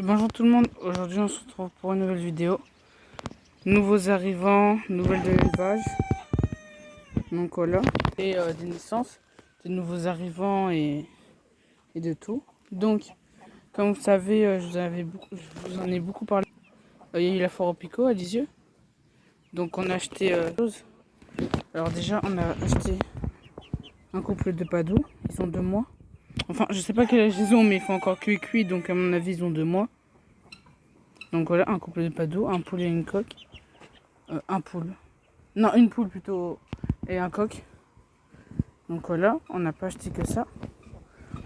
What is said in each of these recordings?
Bonjour tout le monde, aujourd'hui on se retrouve pour une nouvelle vidéo. Nouveaux arrivants, nouvelles de l'élevage. Donc voilà. Et des naissances, des nouveaux arrivants et de tout. Donc, comme vous savez, je vous en ai beaucoup parlé. Il y a eu la foire au Picot à Lisieux. Donc on a acheté choses. Alors déjà on a acheté un couple de padoux, ils ont 2 mois. Enfin je sais pas quel âge ils ont mais ils font encore cuit, donc à mon avis ils ont 2 mois. Donc voilà, un couple de padoux, un poule et une coque. Un poule. Non, une poule plutôt et un coq. Donc voilà, on n'a pas acheté que ça.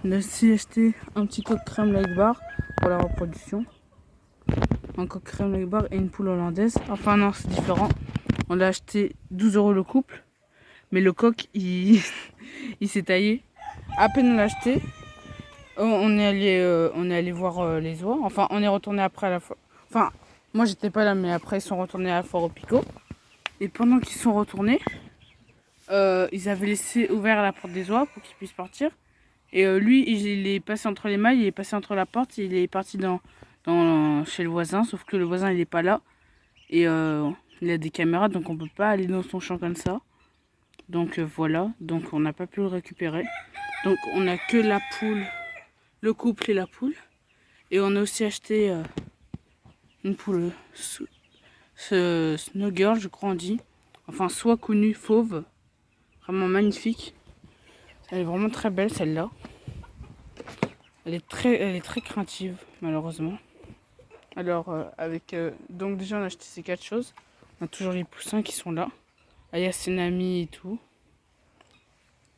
On a aussi acheté un petit coq crème like bar pour la reproduction. Un coq crème like bar et une poule hollandaise. Enfin non, c'est différent. On l'a acheté 12 € le couple. Mais le coq, il, il s'est taillé. À peine on l'a acheté, on est allé voir les oies. Enfin, on est retourné après à la foire. Enfin, moi j'étais pas là, mais après ils sont retournés à la foire au Picot. Et pendant qu'ils sont retournés, ils avaient laissé ouvert la porte des oies pour qu'ils puissent partir. Et lui, il est passé entre les mailles, il est passé entre la porte, il est parti chez le voisin, sauf que le voisin il est pas là. Et il a des caméras, donc on peut pas aller dans son champ comme ça. Donc voilà, donc on n'a pas pu le récupérer. Donc on a que la poule, le couple et la poule. Et on a aussi acheté une poule Snow Girl, je crois on dit. Enfin, soit connue fauve. Vraiment magnifique. Elle est vraiment très belle celle-là. Elle est très craintive malheureusement. Alors donc déjà on a acheté ces 4 choses. On a toujours les poussins qui sont là. Il y a Senami et tout.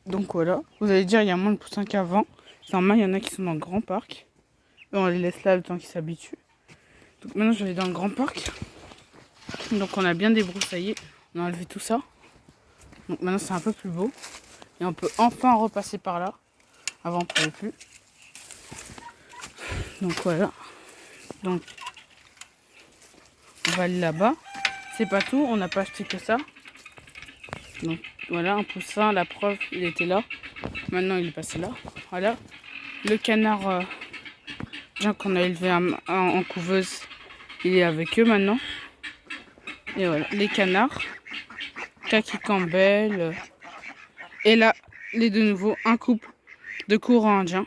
Donc voilà. Vous allez dire il y a moins de poussins qu'avant. Normalement il y en a qui sont dans le grand parc. Et on les laisse là le temps qu'ils s'habituent. Donc maintenant je vais dans le grand parc. Donc on a bien débroussaillé. On a enlevé tout ça. Donc maintenant c'est un peu plus beau. Et on peut enfin repasser par là. Avant on ne pouvait plus. Donc voilà. Donc on va aller là-bas. C'est pas tout, on n'a pas acheté que ça. Donc voilà, un poussin, la preuve, il était là. Maintenant il est passé là. Voilà. Le canard qu'on a élevé en couveuse, il est avec eux maintenant. Et voilà, les canards. Kaki Campbell. Et là, les deux nouveaux, un couple de courants indiens.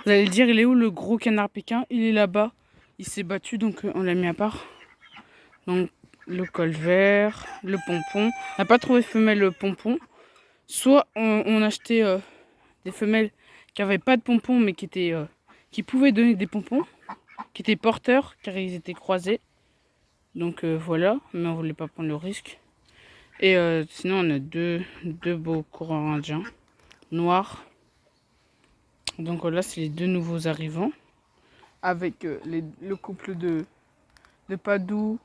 Vous allez dire, il est où le gros canard pékin? Il est là-bas. Il s'est battu, donc on l'a mis à part. Donc le col vert, le pompon. On n'a pas trouvé femelle pompon. Soit on achetait des femelles qui n'avaient pas de pompons, mais qui pouvaient donner des pompons, qui étaient porteurs, car ils étaient croisés. Donc voilà, mais on voulait pas prendre le risque. Et sinon, on a deux beaux coureurs indiens, noirs. Donc là, c'est les deux nouveaux arrivants, avec le couple de Padoue,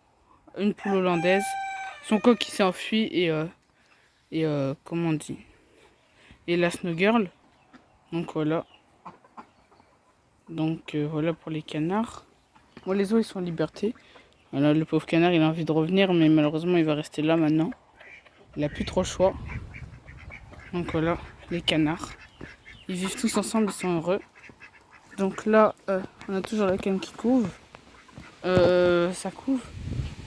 une poule hollandaise, son coq qui s'est enfui et comment on dit, et la Snow Girl. Donc voilà. Donc voilà pour les canards. Bon, les oies ils sont en liberté. Voilà, le pauvre canard il a envie de revenir, mais malheureusement il va rester là maintenant. Il a plus trop le choix. Donc voilà, les canards. Ils vivent tous ensemble, ils sont heureux. Donc là, on a toujours la canne qui couve. Ça couve.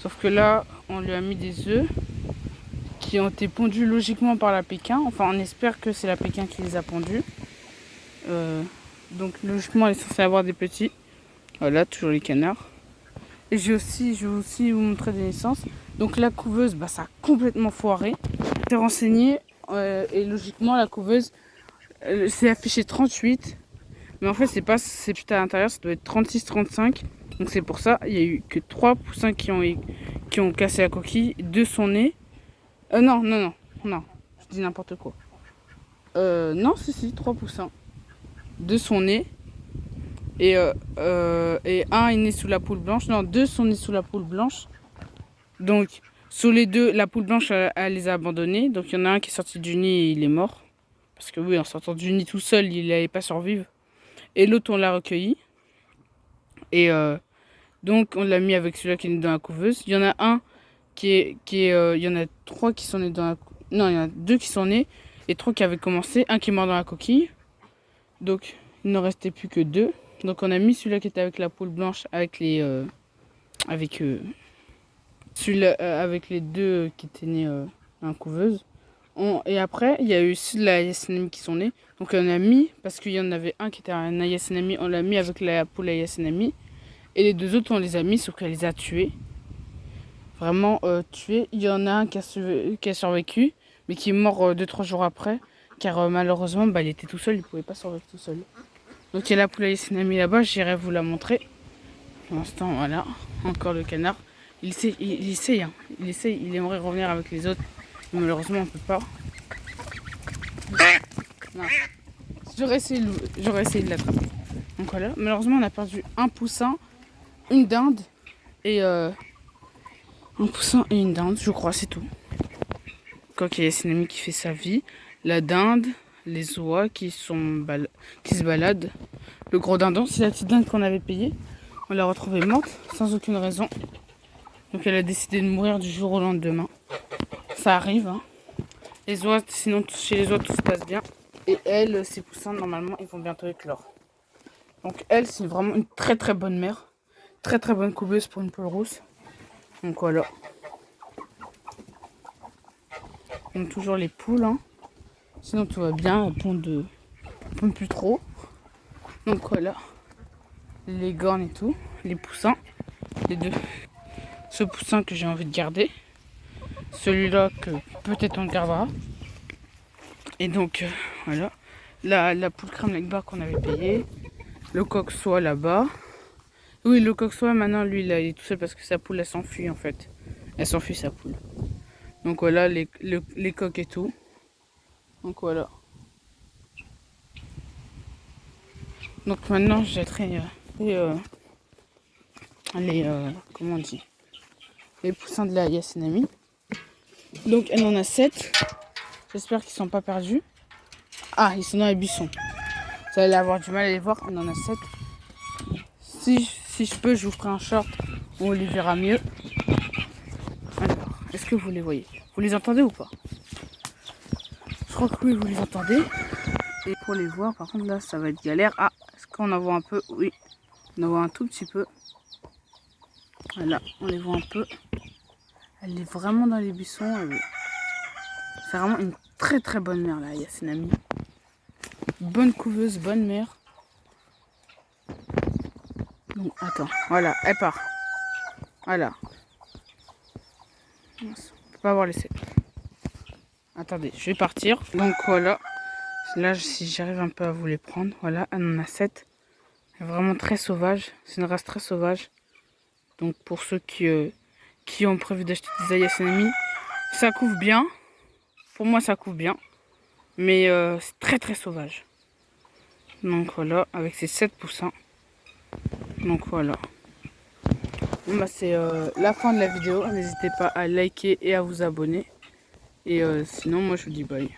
Sauf que là, on lui a mis des œufs qui ont été pondus logiquement par la Pékin. Enfin, on espère que c'est la Pékin qui les a pondus. Donc logiquement, elle est censée avoir des petits. Voilà, toujours les canards. Et je vais aussi vous montrer des naissances. Donc la couveuse, bah, ça a complètement foiré. J'ai renseigné et logiquement la couveuse, c'est affiché 38. Mais en fait, c'est juste à l'intérieur, ça doit être 36-35. Donc c'est pour ça, il n'y a eu que 3 poussins qui ont cassé la coquille. 2 sont nés. Non, je dis n'importe quoi. Non, si, 3 poussins. 2 sont nés. Et un est né sous la poule blanche. Non, 2 sont nés sous la poule blanche. Donc, sur les 2, la poule blanche, elle les a abandonnés. Donc, il y en a un qui est sorti du nid et il est mort. Parce que oui, en sortant du nid tout seul, il n'allait pas survivre. Et l'autre, on l'a recueilli. Et donc, on l'a mis avec celui-là qui est né dans la couveuse. Il y en a un il y en a 3 qui sont nés dans la... Non, il y en a 2 qui sont nés et 3 qui avaient commencé. Un qui est mort dans la coquille. Donc, il ne restait plus que 2. Donc on a mis celui-là qui était avec la poule blanche, avec les celui-là avec les deux qui étaient nés dans la couveuse. Et après, il y a eu aussi de la Yasenami qui sont nés. Donc on a mis, parce qu'il y en avait un qui était un Yasenami, on l'a mis avec la poule Yasenami. Et les deux autres, on les a mis, sauf qu'elle les a tués. Vraiment tués. Il y en a un qui a survécu, mais qui est mort 2-3 jours après. Car malheureusement, il était tout seul, il ne pouvait pas survivre tout seul. Donc il y a la poule Yasenami là-bas, j'irai vous la montrer. Pour l'instant, voilà, encore le canard. Il essaye, hein. Il aimerait revenir avec les autres. Mais malheureusement, on ne peut pas. J'aurais essayé de l'attraper. Donc voilà, malheureusement, on a perdu un poussin, une dinde et un poussin et une dinde, je crois, c'est tout. Quand il y a Yasenami qui fait sa vie, la dinde, les oies qui se baladent. Le gros dindon, c'est la petite dinde qu'on avait payée. On l'a retrouvée morte, sans aucune raison. Donc elle a décidé de mourir du jour au lendemain. Ça arrive, hein. Les oies, sinon chez les oies tout se passe bien. Et elle, ses poussins, normalement, ils vont bientôt éclore. Donc elle, c'est vraiment une très très bonne mère. Très très bonne couveuse pour une poule rousse. Donc voilà. Donc toujours les poules, hein. Sinon tout va bien, elles pondent plus trop. Donc voilà. Les cornes et tout. Les poussins. Les deux. Ce poussin que j'ai envie de garder. Celui-là que peut-être on gardera. Et donc voilà. La poule crème avec barre qu'on avait payé. Le coq soit là-bas. Oui, le coq soit maintenant lui il est tout seul parce que sa poule elle s'enfuit en fait. Elle s'enfuit sa poule. Donc voilà les coqs et tout. Donc voilà. Donc maintenant je jetterai comment on dit, les poussins de la Yasenami. Donc elle en a 7. J'espère qu'ils sont pas perdus. Ah, ils sont dans les buissons. Vous allez avoir du mal à les voir. On en a 7. Si je peux, je vous ferai un short où on les verra mieux. Alors, est-ce que vous les voyez? Vous les entendez ou pas? Je crois que oui, vous les entendez. Et pour les voir, par contre, là, ça va être galère. Ah, est-ce qu'on en voit un peu? Oui, on en voit un tout petit peu. Voilà, on les voit un peu. Elle est vraiment dans les buissons. C'est vraiment une très très bonne mère, là, Yasenami. Bonne couveuse, bonne mère. Donc, attends, voilà, elle part. Voilà. On peut pas avoir laissé. Attendez, je vais partir. Donc voilà. Là, si j'arrive un peu à vous les prendre. Voilà, elle en a 7. Elle est vraiment très sauvage. C'est une race très sauvage. Donc pour ceux qui ont prévu d'acheter des Yasenami, ça couvre bien. Pour moi, ça couvre bien. Mais c'est très très sauvage. Donc voilà, avec ses 7 poussins. Donc voilà. Bon, bah, c'est la fin de la vidéo. N'hésitez pas à liker et à vous abonner. Et sinon, moi je vous dis bye.